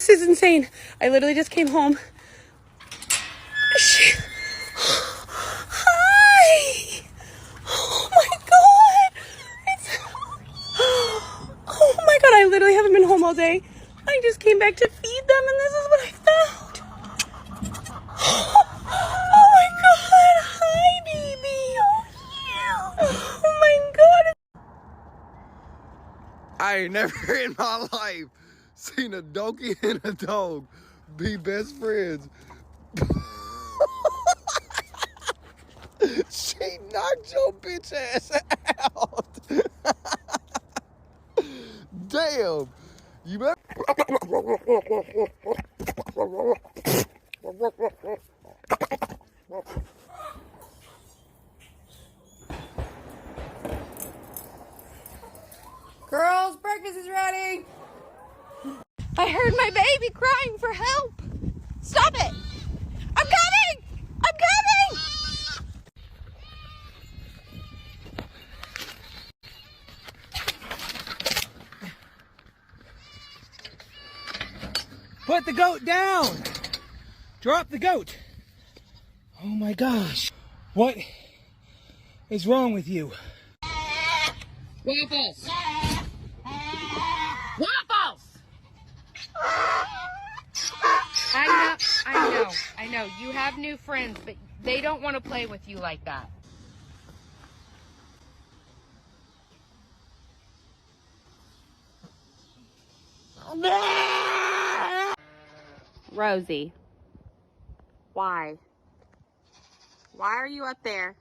This is insane. I literally just came home. Hi! Oh my god! Oh my god, I literally haven't been home all day. I just came back to feed them and this is what I found. Oh my god! Hi, baby! Oh my god! I ain't never in my life seen a donkey and a dog be best friends. She knocked your bitch ass out. Damn. You better. Girls, breakfast is ready. I heard my baby crying for help. Stop it. I'm coming. I'm coming. Put the goat down. Drop the goat. Oh my gosh. What is wrong with you? Waffles. Waffles. I know. You have new friends, but they don't want to play with you like that. Rosie. Why? Why are you up there?